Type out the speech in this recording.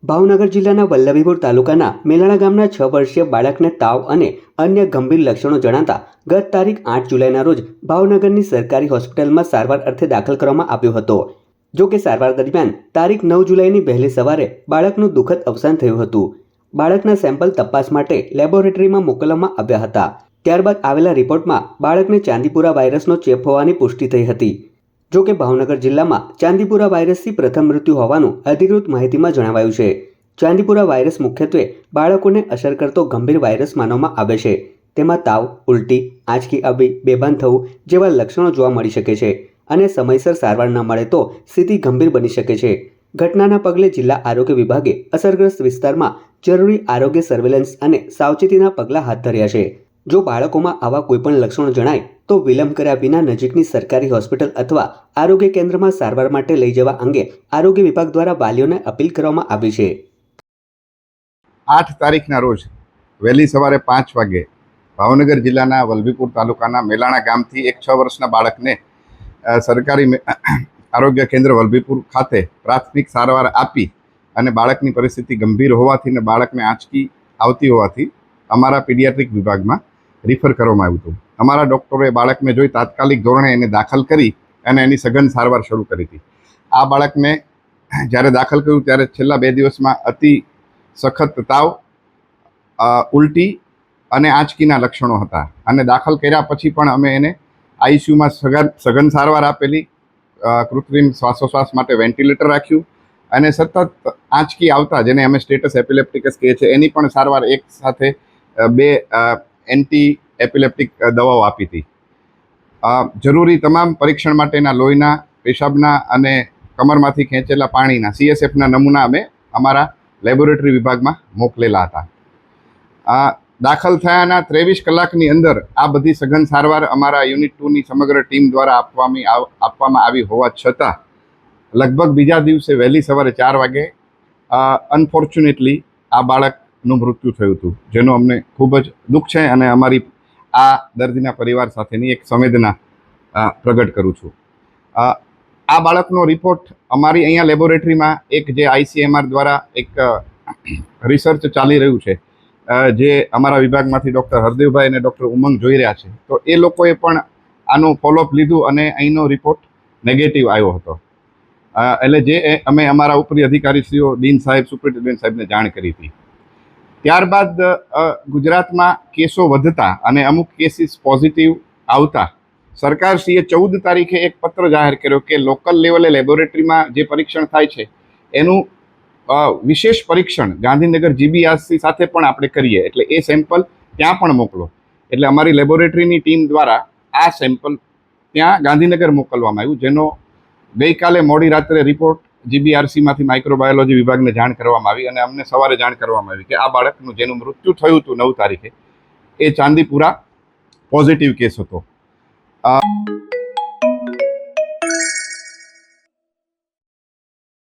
ભાવનગર જિલ્લાના વલ્લભીપુર તાલુકાના મેલાણા ગામના 6 વર્ષીય બાળકને તાવ અને અન્ય ગંભીર લક્ષણો જણાતા ગત તારીખ 8 જુલાઈના રોજ ભાવનગરની સરકારી હોસ્પિટલમાં સારવાર અર્થે દાખલ કરવામાં આવ્યો હતો। જો કે સારવાર દરમિયાન તારીખ 9 જુલાઈની વહેલી સવારે બાળકનું દુઃખદ અવસાન થયું હતું। બાળકના સેમ્પલ તપાસ માટે લેબોરેટરીમાં મોકલવામાં આવ્યા હતા। ત્યારબાદ આવેલા રિપોર્ટમાં બાળકને ચાંદીપુરા વાયરસનો ચેપ હોવાની પુષ્ટિ થઈ હતી। જો કે ભાવનગર જિલ્લામાં ચાંદીપુરા વાયરસથી પ્રથમ મૃત્યુ હોવાનું અધિકૃત માહિતીમાં જણાવાયું છે। ચાંદીપુરા વાયરસ મુખ્યત્વે બાળકોને અસર કરતો ગંભીર વાયરસ માનવામાં આવે છે। તેમાં તાવ, ઉલટી, આંચકી આવવી, બેભાન થવું જેવા લક્ષણો જોવા મળી શકે છે અને સમયસર સારવાર ન મળે તો સ્થિતિ ગંભીર બની શકે છે। ઘટનાના પગલે જિલ્લા આરોગ્ય વિભાગે અસરગ્રસ્ત વિસ્તારમાં જરૂરી આરોગ્ય સર્વેલન્સ અને સાવચેતીના પગલાં હાથ ધર્યા છે। જો બાળકોમાં આવા કોઈપણ લક્ષણો જણાય તો વિલંબ કર્યા વિના નજીકની સરકારી હોસ્પિટલ અથવા આરોગ્ય કેન્દ્રમાં સારવાર માટે લઈ જવા અંગે આરોગ્ય વિભાગ દ્વારા વાલીઓને અપીલ કરવામાં આવી છે। 8 તારીખના રોજ વહેલી સવારે 5 વાગે ભાવનગર જિલ્લાના વલ્લભીપુર તાલુકાના મેલાણા ગામથી એક 6 વર્ષના બાળકને સરકારી આરોગ્ય કેન્દ્ર વલ્લભીપુર ખાતે પ્રાથમિક સારવાર આપી અને બાળકની પરિસ્થિતિ ગંભીર હોવાથી અને બાળકને આંચકી આવતી હોવાથી અમારા પીડિયાટ્રિક વિભાગમાં રિફર કરવામાં આવ્યું હતું। અમારા ડૉક્ટરોએ બાળકને જોઈ તાત્કાલિક ધોરણે એને દાખલ કરી અને એની સઘન સારવાર શરૂ કરી હતી। આ બાળકને જ્યારે દાખલ કર્યું ત્યારે છેલ્લા 2 દિવસમાં અતિ સખત તાવ, ઉલટી અને આંચકીના લક્ષણો હતા અને દાખલ કર્યા પછી પણ અમે એને આઈસીયુમાં સઘન સારવાર આપેલી, કૃત્રિમ શ્વાસોશ્વાસ માટે વેન્ટિલેટર રાખ્યું અને સતત આંચકી આવતા, જેને અમે સ્ટેટસ એપિલેપ્ટિકસ કહીએ છીએ, એની પણ સારવાર એક સાથે 2 એન્ટી એપિલેપ્ટિક દવાઓ આપી હતી। જરૂરી તમામ પરીક્ષણ માટેના લોહીના, પેશાબના અને કમરમાંથી ખેંચેલા પાણીના CSFના નમૂના અમે અમારા લેબોરેટરી વિભાગમાં મોકલેલા હતા। દાખલ થયાના 23 કલાકની અંદર આ બધી સઘન સારવાર અમારા યુનિટ 2ની સમગ્ર ટીમ દ્વારા આપવામાં આવી હોવા છતાં લગભગ બીજા દિવસે વહેલી સવારે 4 વાગે અનફોર્ચ્યુનેટલી આ બાળકનું મૃત્યુ થયું હતું, જેનો અમને ખૂબ જ દુઃખ છે અને અમારી આ દર્દીના પરિવાર સાથેની એક સંવેદના પ્રગટ કરું છું। આ બાળકનો રિપોર્ટ અમારી અહીંયા લેબોરેટરીમાં એક જે ICMR દ્વારા એક રિસર્ચ ચાલી રહ્યું છે, જે અમારા વિભાગમાંથી ડૉક્ટર હરદેવભાઈ અને ડૉક્ટર ઉમંગ જોઈ રહ્યા છે, તો એ લોકોએ પણ આનું ફોલોઅપ લીધું અને અહીંનો રિપોર્ટ નેગેટિવ આવ્યો હતો। એટલે જે અમે અમારા ઉપરી અધિકારીશ્રીઓ, ડીન સાહેબ, સુપ્રિન્ટેન્ડન્ટ સાહેબને જાણ કરી હતી। ત્યારબાદ ગુજરાતમાં કેસો વધતા અને અમુક કેસીસ પોઝિટિવ આવતા સરકારશ્રીએ 14 તારીખે એક પત્ર જાહેર કર્યો કે લોકલ લેવલે લેબોરેટરીમાં જે પરીક્ષણ થાય છે એનું વિશેષ પરીક્ષણ ગાંધીનગર GBRC સાથે પણ આપણે કરીએ, એટલે એ સેમ્પલ ત્યાં પણ મોકલો। એટલે અમારી લેબોરેટરીની ટીમ દ્વારા આ સેમ્પલ ત્યાં ગાંધીનગર મોકલવામાં આવ્યું, જેનો ગઈકાલે મોડી રાત્રે રિપોર્ટ GBRCમાંથી માઇક્રોબાયોલોજી વિભાગને જાણ કરવામાં આવી અને અમને સવારે જાણ કરવામાં આવી કે આ બાળકનું જેનું મૃત્યુ થયું હતું 9 તારીખે, એ ચાંદીપુરા પોઝિટિવ કેસ હતો।